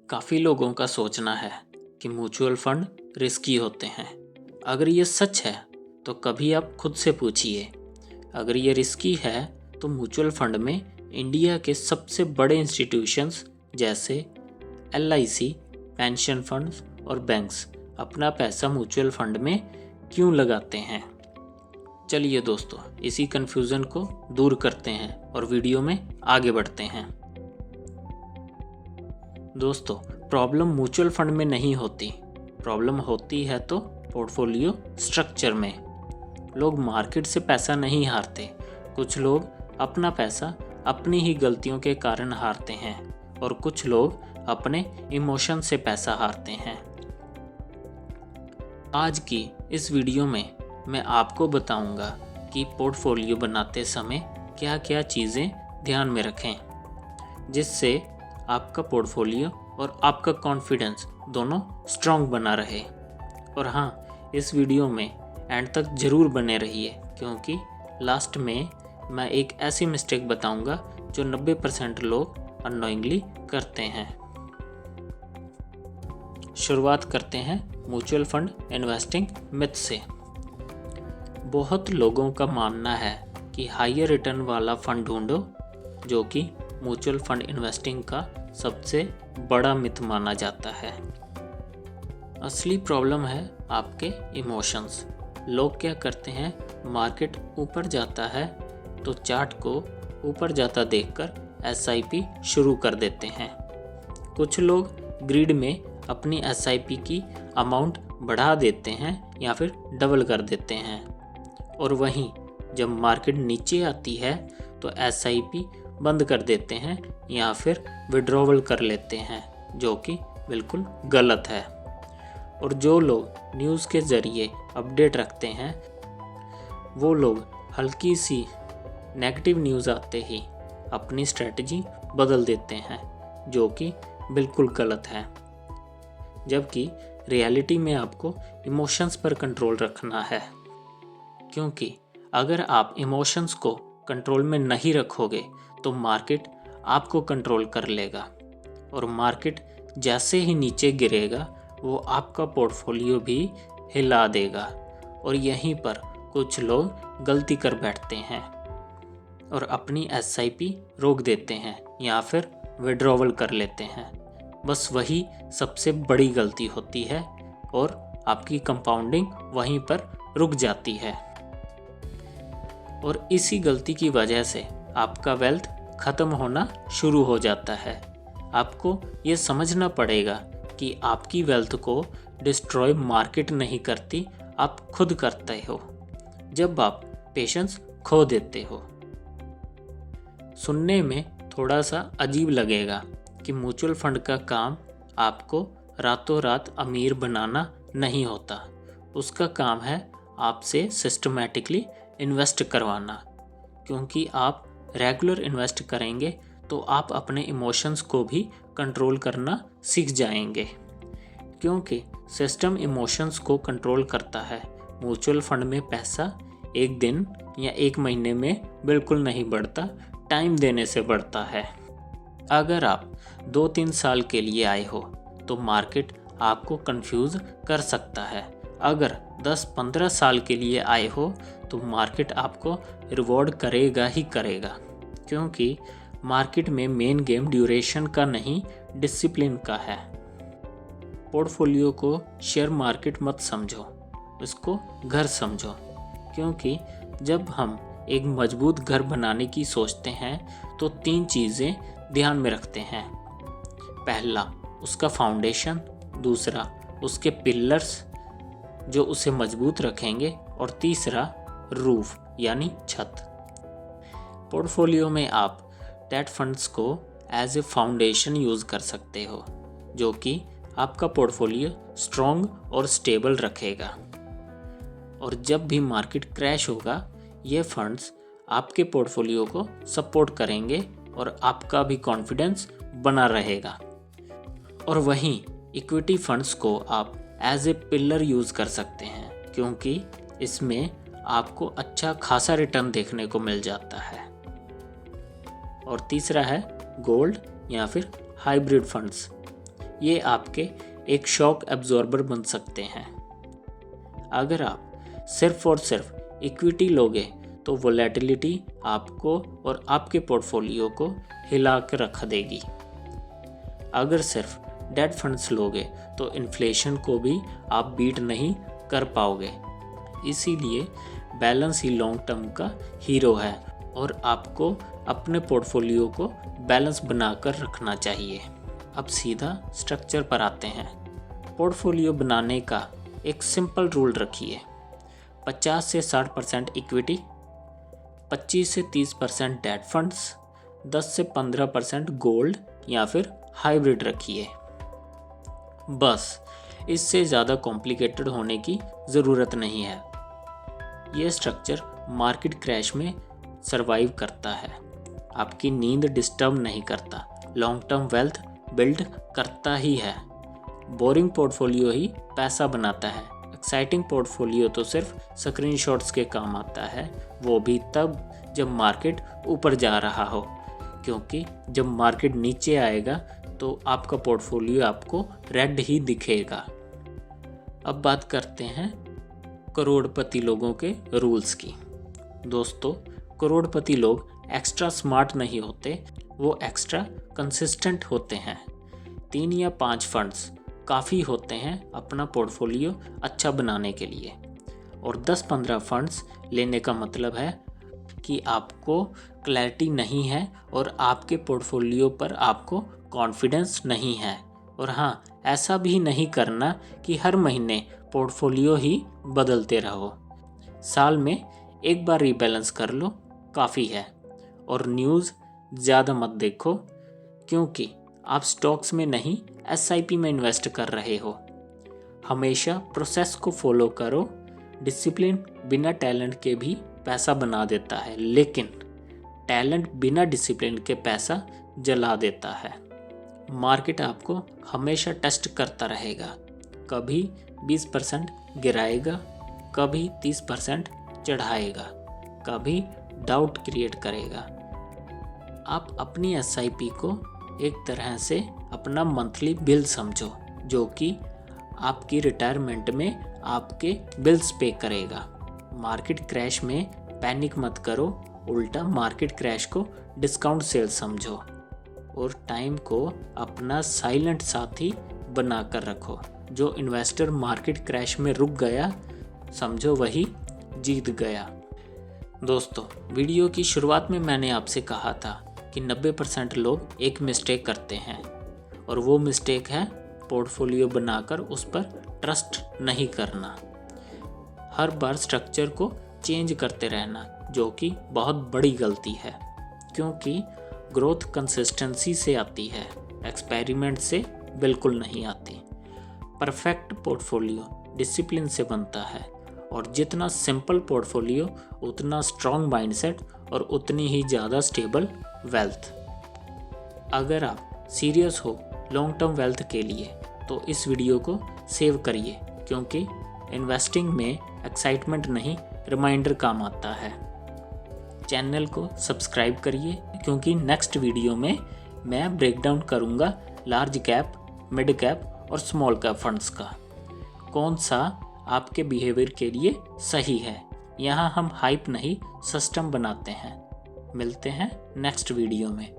काफ़ी लोगों का सोचना है कि म्यूचुअल फंड रिस्की होते हैं। अगर ये सच है तो कभी आप खुद से पूछिए, अगर ये रिस्की है तो म्यूचुअल फंड में इंडिया के सबसे बड़े इंस्टीट्यूशंस जैसे LIC, पेंशन फंड्स और बैंक्स अपना पैसा म्यूचुअल फंड में क्यों लगाते हैं। चलिए दोस्तों, इसी कन्फ्यूज़न को दूर करते हैं और वीडियो में आगे बढ़ते हैं। दोस्तों, प्रॉब्लम म्यूचुअल फंड में नहीं होती, प्रॉब्लम होती है तो पोर्टफोलियो स्ट्रक्चर में। लोग मार्केट से पैसा नहीं हारते, कुछ लोग अपना पैसा अपनी ही गलतियों के कारण हारते हैं और कुछ लोग अपने इमोशन से पैसा हारते हैं। आज की इस वीडियो में मैं आपको बताऊंगा कि पोर्टफोलियो बनाते समय क्या क्या चीज़ें ध्यान में रखें, जिससे आपका पोर्टफोलियो और आपका कॉन्फिडेंस दोनों स्ट्रॉन्ग बना रहे। और हाँ, इस वीडियो में एंड तक ज़रूर बने रहिए, क्योंकि लास्ट में मैं एक ऐसी मिस्टेक बताऊंगा जो 90% लोग अननोइंगली करते हैं। शुरुआत करते हैं म्यूचुअल फंड इन्वेस्टिंग मिथ से। बहुत लोगों का मानना है कि हायर रिटर्न वाला फंड ढूंढो, जो कि म्यूचुअल फंड इन्वेस्टिंग का सबसे बड़ा मिथ माना जाता है। असली प्रॉब्लम है आपके इमोशंस। लोग क्या करते हैं, मार्केट ऊपर जाता है तो चार्ट को ऊपर जाता देखकर SIP शुरू कर देते हैं। कुछ लोग ग्रिड में अपनी SIP की अमाउंट बढ़ा देते हैं या फिर डबल कर देते हैं, और वहीं जब मार्केट नीचे आती है तो SIP बंद कर देते हैं या फिर विड्रॉवल कर लेते हैं, जो कि बिल्कुल गलत है। और जो लोग न्यूज़ के ज़रिए अपडेट रखते हैं, वो लोग हल्की सी नेगेटिव न्यूज़ आते ही अपनी स्ट्रेटजी बदल देते हैं, जो कि बिल्कुल गलत है। जबकि रियलिटी में आपको इमोशंस पर कंट्रोल रखना है, क्योंकि अगर आप इमोशंस को कंट्रोल में नहीं रखोगे तो मार्केट आपको कंट्रोल कर लेगा, और मार्केट जैसे ही नीचे गिरेगा वो आपका पोर्टफोलियो भी हिला देगा। और यहीं पर कुछ लोग गलती कर बैठते हैं और अपनी SIP रोक देते हैं या फिर विड्रॉवल कर लेते हैं। बस वही सबसे बड़ी गलती होती है और आपकी कंपाउंडिंग वहीं पर रुक जाती है, और इसी गलती की वजह से आपका वेल्थ ख़त्म होना शुरू हो जाता है। आपको ये समझना पड़ेगा कि आपकी वेल्थ को डिस्ट्रॉय मार्केट नहीं करती, आप खुद करते हो जब आप पेशेंस खो देते हो। सुनने में थोड़ा सा अजीब लगेगा कि म्यूचुअल फंड का काम आपको रातों रात अमीर बनाना नहीं होता। उसका काम है आपसे सिस्टमैटिकली इन्वेस्ट करवाना, क्योंकि आप रेगुलर इन्वेस्ट करेंगे तो आप अपने इमोशंस को भी कंट्रोल करना सीख जाएंगे, क्योंकि सिस्टम इमोशंस को कंट्रोल करता है। म्यूचुअल फंड में पैसा एक दिन या एक महीने में बिल्कुल नहीं बढ़ता, टाइम देने से बढ़ता है। अगर आप 2-3 साल के लिए आए हो तो मार्केट आपको कंफ्यूज कर सकता है। अगर 10-15 साल के लिए आए हो तो मार्केट आपको रिवॉर्ड करेगा ही करेगा, क्योंकि मार्केट में मेन गेम ड्यूरेशन का नहीं, डिसिप्लिन का है। पोर्टफोलियो को शेयर मार्केट मत समझो, इसको घर समझो, क्योंकि जब हम एक मजबूत घर बनाने की सोचते हैं तो 3 चीज़ें ध्यान में रखते हैं। पहला, उसका फाउंडेशन, दूसरा उसके पिलर्स जो उसे मजबूत रखेंगे, और तीसरा रूफ यानी छत। पोर्टफोलियो में आप डेट फंड्स को एज ए फाउंडेशन यूज़ कर सकते हो, जो कि आपका पोर्टफोलियो स्ट्रॉन्ग और स्टेबल रखेगा। और जब भी मार्केट क्रैश होगा, ये फंड्स आपके पोर्टफोलियो को सपोर्ट करेंगे और आपका भी कॉन्फिडेंस बना रहेगा। और वहीं इक्विटी फंड्स को आप एज ए पिलर यूज़ कर सकते हैं, क्योंकि इसमें आपको अच्छा खासा रिटर्न देखने को मिल जाता है। और तीसरा है गोल्ड या फिर हाइब्रिड फंड्स। ये आपके एक शॉक एब्जॉर्बर बन सकते हैं। अगर आप सिर्फ और सिर्फ इक्विटी लोगे तो वोलेटिलिटी आपको और आपके पोर्टफोलियो को हिला कर रख देगी। अगर सिर्फ डेट फंड्स लोगे तो इन्फ्लेशन को भी आप बीट नहीं कर पाओगे। इसीलिए बैलेंस ही लॉन्ग टर्म का हीरो है और आपको अपने पोर्टफोलियो को बैलेंस बनाकर रखना चाहिए। अब सीधा स्ट्रक्चर पर आते हैं। पोर्टफोलियो बनाने का एक सिंपल रूल रखिए। 50 से 60% इक्विटी, 25 से 30% डेट फंड्स, 10 से 15% गोल्ड या फिर हाइब्रिड रखिए। बस, इससे ज़्यादा कॉम्प्लिकेटेड होने की ज़रूरत नहीं है। ये स्ट्रक्चर मार्केट क्रैश में सरवाइव करता है, आपकी नींद डिस्टर्ब नहीं करता, लॉन्ग टर्म वेल्थ बिल्ड करता ही है। बोरिंग पोर्टफोलियो ही पैसा बनाता है। एक्साइटिंग पोर्टफोलियो तो सिर्फ स्क्रीनशॉट्स के काम आता है, वो भी तब जब मार्केट ऊपर जा रहा हो, क्योंकि जब मार्केट नीचे आएगा तो आपका पोर्टफोलियो आपको रेड ही दिखेगा। अब बात करते हैं करोड़पति लोगों के रूल्स की। दोस्तों, करोड़पति लोग एक्स्ट्रा स्मार्ट नहीं होते, वो एक्स्ट्रा कंसिस्टेंट होते हैं। 3 या 5 फंड्स काफ़ी होते हैं अपना पोर्टफोलियो अच्छा बनाने के लिए, और 10-15 फंड्स लेने का मतलब है कि आपको क्लैरिटी नहीं है और आपके पोर्टफोलियो पर आपको कॉन्फिडेंस नहीं है। और हाँ, ऐसा भी नहीं करना कि हर महीने पोर्टफोलियो ही बदलते रहो। साल में एक बार रीबैलेंस कर लो, काफ़ी है। और न्यूज़ ज़्यादा मत देखो, क्योंकि आप स्टॉक्स में नहीं SIP में इन्वेस्ट कर रहे हो। हमेशा प्रोसेस को फॉलो करो। डिसिप्लिन बिना टैलेंट के भी पैसा बना देता है, लेकिन टैलेंट बिना डिसिप्लिन के पैसा जला देता है। मार्केट आपको हमेशा टेस्ट करता रहेगा, कभी 20% गिराएगा, कभी 30% चढ़ाएगा, कभी डाउट क्रिएट करेगा। आप अपनी SIP को एक तरह से अपना मंथली बिल समझो, जो कि आपकी रिटायरमेंट में आपके बिल्स पे करेगा। मार्केट क्रैश में पैनिक मत करो, उल्टा मार्केट क्रैश को डिस्काउंट सेल समझो और टाइम को अपना साइलेंट साथी बना कर रखो। जो इन्वेस्टर मार्केट क्रैश में रुक गया, समझो वही जीत गया। दोस्तों, वीडियो की शुरुआत में मैंने आपसे कहा था कि 90% लोग एक मिस्टेक करते हैं, और वो मिस्टेक है पोर्टफोलियो बनाकर उस पर ट्रस्ट नहीं करना। हर बार स्ट्रक्चर को चेंज करते रहना, जो कि बहुत बड़ी गलती है, क्योंकि ग्रोथ कंसिस्टेंसी से आती है, एक्सपेरिमेंट से बिल्कुल नहीं आती। परफेक्ट पोर्टफोलियो डिसिप्लिन से बनता है, और जितना सिंपल पोर्टफोलियो उतना स्ट्रॉन्ग माइंडसेट और उतनी ही ज़्यादा स्टेबल वेल्थ। अगर आप सीरियस हो लॉन्ग टर्म वेल्थ के लिए तो इस वीडियो को सेव करिए, क्योंकि इन्वेस्टिंग में एक्साइटमेंट नहीं, रिमाइंडर काम आता है। चैनल को सब्सक्राइब करिए, क्योंकि नेक्स्ट वीडियो में मैं ब्रेकडाउन करूँगा लार्ज कैप, मिड कैप और स्मॉल कैप फंड्स का, कौन सा आपके बिहेवियर के लिए सही है। यहाँ हम हाइप नहीं, सिस्टम बनाते हैं। मिलते हैं नेक्स्ट वीडियो में।